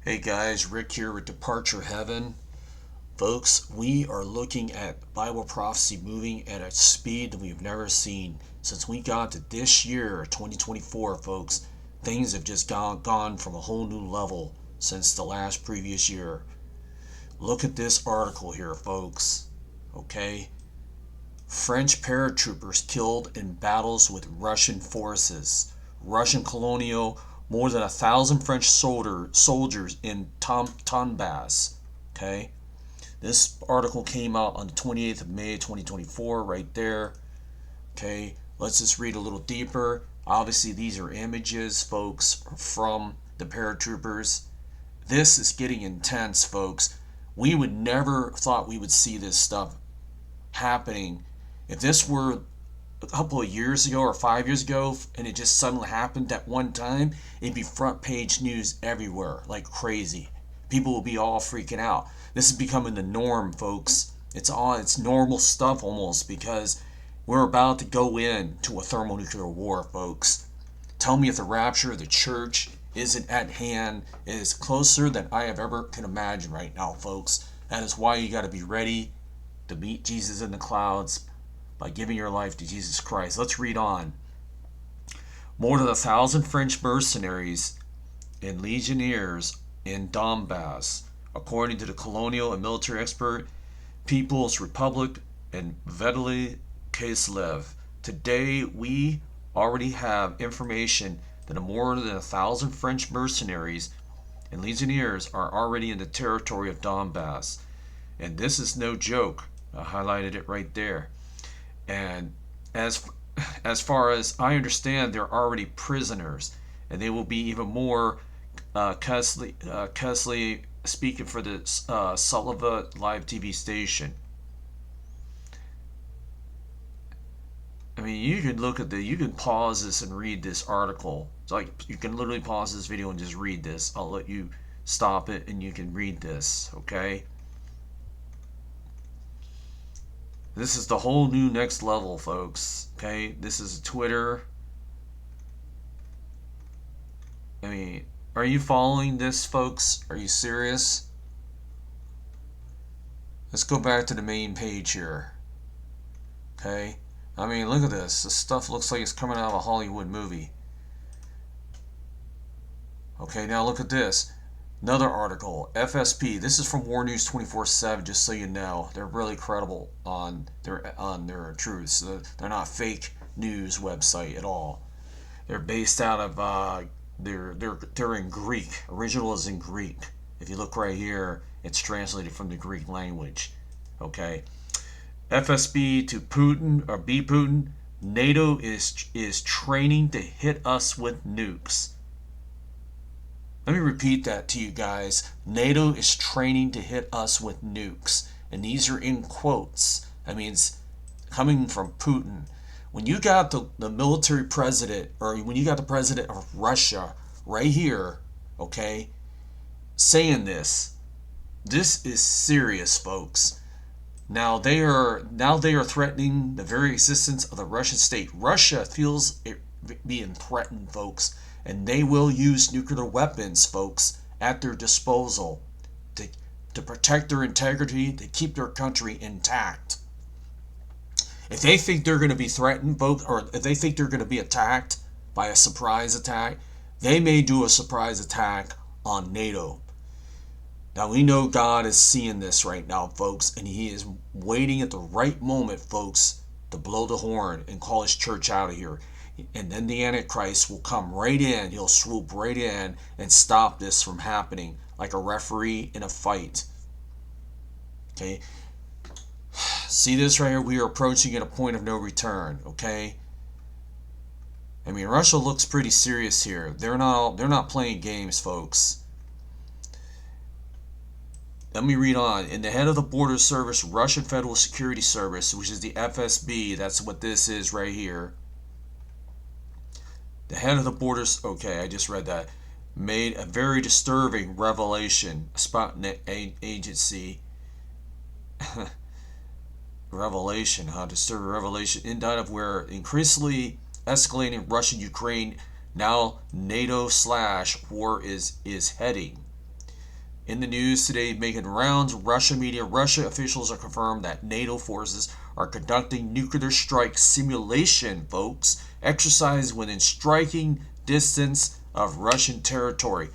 Hey guys, Rick here with Departure Heaven. Folks, we are looking at Bible prophecy moving at a speed that we've never seen. Since we got to this year, 2024, folks, things have just gone from a whole new level since the last previous year. Look at this article here, folks. Okay? French paratroopers killed in battles with Russian forces. Russian colonial, more than 1,000 French soldiers in Donbass. Okay? This article came out on the 28th of May 2024, right there. Okay, let's just read a little deeper. Obviously, these are images, folks, from the paratroopers. This is getting intense, folks. We would never thought we would see this stuff happening. If this were a couple of years ago or 5 years ago and it just suddenly happened at one time, it'd be front page news everywhere like crazy. People will be all freaking out. This is becoming the norm, folks. It's normal stuff almost, because we're about to go into a thermonuclear war, folks. Tell me if the rapture of the church isn't at hand. It is closer than I have ever can imagine right now, folks. That is why you got to be ready to meet Jesus in the clouds by giving your life to Jesus Christ. Let's read on. More than 1,000 French mercenaries and legionnaires in Donbass, according to the colonial and military expert People's Republic and Vitaly Kislev. Today, we already have information that more than 1,000 French mercenaries and legionnaires are already in the territory of Donbass. And this is no joke. I highlighted it right there. And as far as I understand, they're already prisoners, and they will be even more. Kesley speaking for the Sullivan live TV station. I mean, you can look at you can pause this and read this article. It's like you can literally pause this video and just read this. I'll let you stop it and you can read this, okay? This is the whole new next level, folks. Okay, this is Twitter. I mean, are you following this, folks? Are you serious? Let's go back to the main page here. Okay, I mean, look at this. This stuff looks like it's coming out of a Hollywood movie. Okay, now look at this. Another article, FSP. This is from War News 24/7. Just so you know, they're really credible on their truths. They're not fake news website at all. They're based out of they're in Greek. Original is in Greek. If you look right here, it's translated from the Greek language. Okay, FSB to Putin or B Putin. NATO is training to hit us with nukes. Let me repeat that to you guys. NATO is training to hit us with nukes. And these are in quotes. I mean, it's coming from Putin. When you got the military president, or when you got the president of Russia right here, okay, saying this is serious, folks. Now they are threatening the very existence of the Russian state. Russia feels it being threatened, folks, and they will use nuclear weapons, folks, at their disposal to protect their integrity, to keep their country intact. If they think they're going to be threatened, folks, or if they think they're going to be attacked by a surprise attack, they may do a surprise attack on NATO. Now we know God is seeing this right now, folks, and He is waiting at the right moment, folks, to blow the horn and call His church out of here. And then the Antichrist will come right in. He'll swoop right in and stop this from happening, like a referee in a fight. Okay? See this right here? We are approaching at a point of no return. Okay? I mean, Russia looks pretty serious here. They're not playing games, folks. Let me read on. In the head of the Border Service, Russian Federal Security Service, which is the FSB, that's what this is right here. The head of the borders, okay, I just read that, made a very disturbing revelation. Sputnik agency revelation, disturbing revelation, in light of where increasingly escalating Russia-Ukraine, now NATO/war is heading. In the news today, making rounds, Russia media, Russia officials are confirmed that NATO forces are conducting nuclear strike simulation, folks, exercise within striking distance of Russian territory.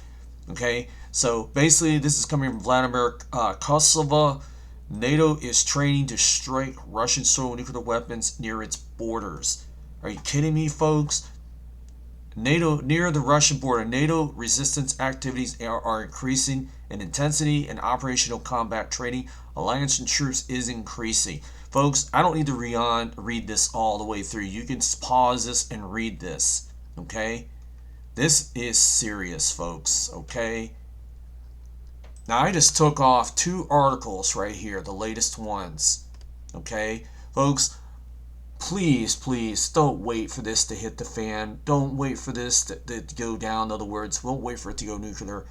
Okay, so basically, this is coming from Vladimir Koslova. NATO is training to strike Russian soil nuclear weapons near its borders. Are you kidding me, folks? NATO near the Russian border, NATO resistance activities are increasing in intensity, and operational combat training alliance and troops is increasing. Folks, I don't need to read this all the way through. You can pause this and read this. Okay? This is serious, folks. Okay? Now, I just took off 2 articles right here, the latest ones. Okay? Folks, please don't wait for this to hit the fan. Don't wait for this to go down. In other words, won't wait for it to go nuclear.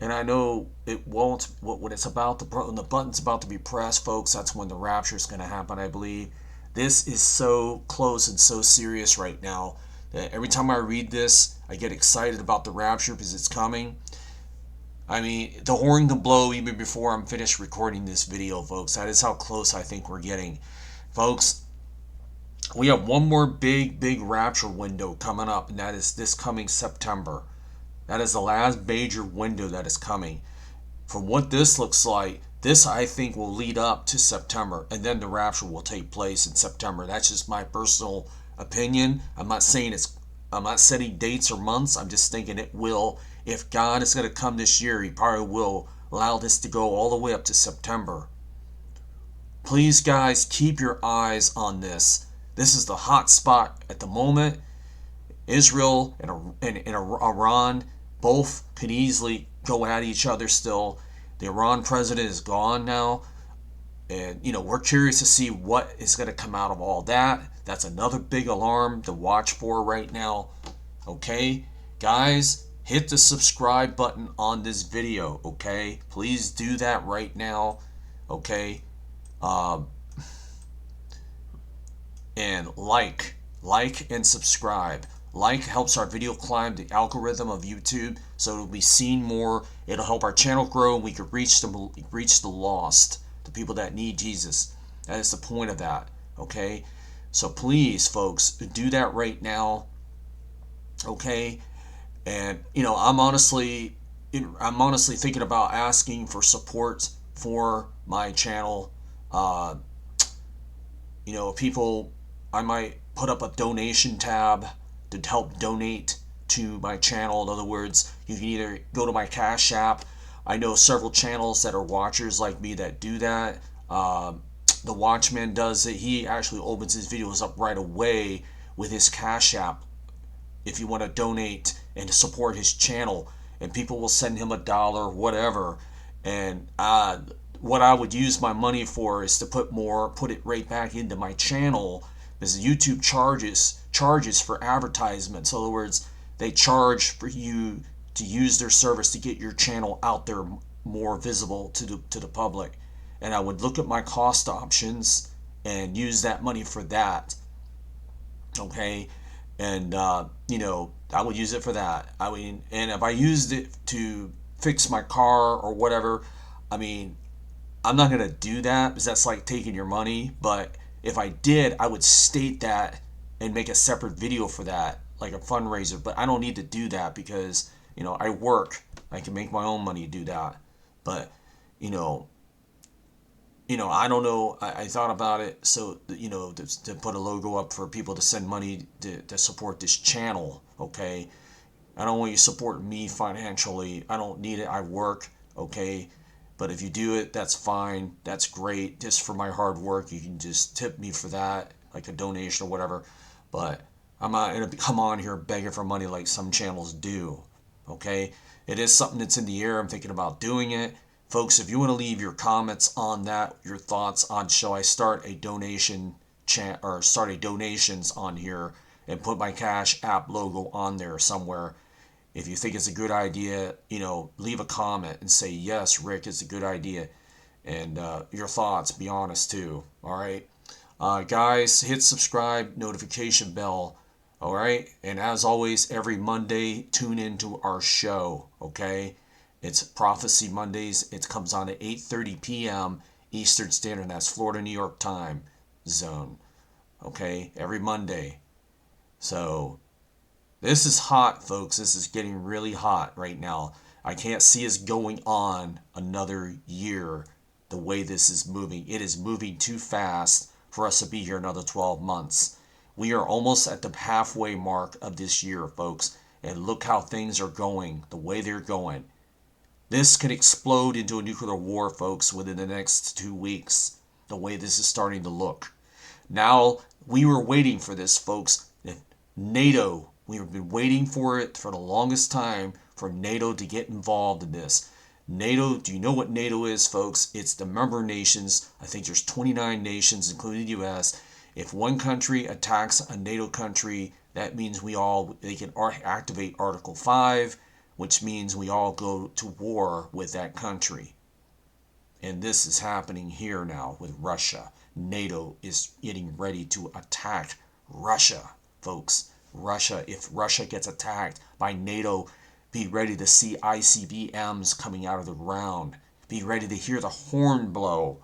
And I know it won't. When it's about to, when the button's about to be pressed, folks, that's when the rapture is going to happen, I believe. This is so close and so serious right now that every time I read this, I get excited about the rapture because it's coming. I mean, the horn can blow even before I'm finished recording this video, folks. That is how close I think we're getting. Folks, we have one more big rapture window coming up, and that is this coming September. That is the last major window that is coming. From what this looks like, this I think will lead up to September, and then the rapture will take place in September. That's just my personal opinion. I'm not setting dates or months. I'm just thinking it will. If God is going to come this year, he probably will allow this to go all the way up to September. Please, guys, keep your eyes on this. This is the hot spot at the moment. Israel and Iran both could easily go at each other still. The Iran president is gone now. And, we're curious to see what is going to come out of all that. That's another big alarm to watch for right now. Okay? Guys, hit the subscribe button on this video. Okay? Please do that right now. Okay? And like and subscribe. Like helps our video climb the algorithm of YouTube, so it'll be seen more. It'll help our channel grow, and we can reach the lost, the people that need Jesus. That is the point of that. Okay, so please, folks, do that right now. Okay, and I'm honestly thinking about asking for support for my channel. People, I might put up a donation tab to help donate to my channel. In other words, you can either go to my Cash App. I know several channels that are watchers like me that do that. The Watchman does it. He actually opens his videos up right away with his Cash App if you want to donate and to support his channel. And people will send him $1, whatever. And what I would use my money for is to put it right back into my channel, because YouTube charges for advertisements. In other words, they charge for you to use their service to get your channel out there more visible to the public. And I would look at my cost options and use that money for that. Okay, and I would use it for that. I mean, and if I used it to fix my car or whatever, I mean, I'm not going to do that because that's like taking your money. But if I did, I would state that and make a separate video for that, like a fundraiser. But I don't need to do that because, I work. I can make my own money to do that. But, I don't know. I thought about it. So, to put a logo up for people to send money to support this channel. Okay. I don't want you to support me financially. I don't need it. I work. Okay. But if you do it, that's fine. That's great. Just for my hard work, you can just tip me for that, like a donation or whatever. But I'm not going to come on here begging for money like some channels do. Okay? It is something that's in the air. I'm thinking about doing it. Folks, if you want to leave your comments on that, your thoughts on shall I start a donation or start a donations on here and put my Cash App logo on there somewhere. If you think it's a good idea, leave a comment and say, yes, Rick, it's a good idea. And your thoughts, be honest too. All right. Guys, hit subscribe, notification bell. All right. And as always, every Monday, tune into our show. Okay. It's Prophecy Mondays. It comes on at 8:30 p.m. Eastern Standard. That's Florida, New York time zone. Okay, every Monday. So this is hot, folks. This is getting really hot right now. I can't see us going on another year the way this is moving. It is moving too fast for us to be here another 12 months. We are almost at the halfway mark of this year, folks. And look how things are going, the way they're going. This could explode into a nuclear war, folks, within the next 2 weeks, the way this is starting to look. Now, we were waiting for this, folks. NATO, we've been waiting for it for the longest time for NATO to get involved in this. NATO, do you know what NATO is, folks? It's the member nations. I think there's 29 nations, including the U.S. If one country attacks a NATO country, that means they can activate Article 5, which means we all go to war with that country. And this is happening here now with Russia. NATO is getting ready to attack Russia, folks. Russia, if Russia gets attacked by NATO, be ready to see ICBMs coming out of the ground. Be ready to hear the horn blow.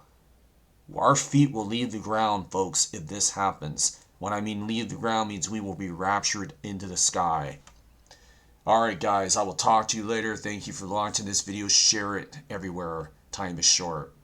Our feet will leave the ground, folks, if this happens. When I mean leave the ground means we will be raptured into the sky. Alright guys, I will talk to you later. Thank you for watching this video. Share it everywhere. Time is short.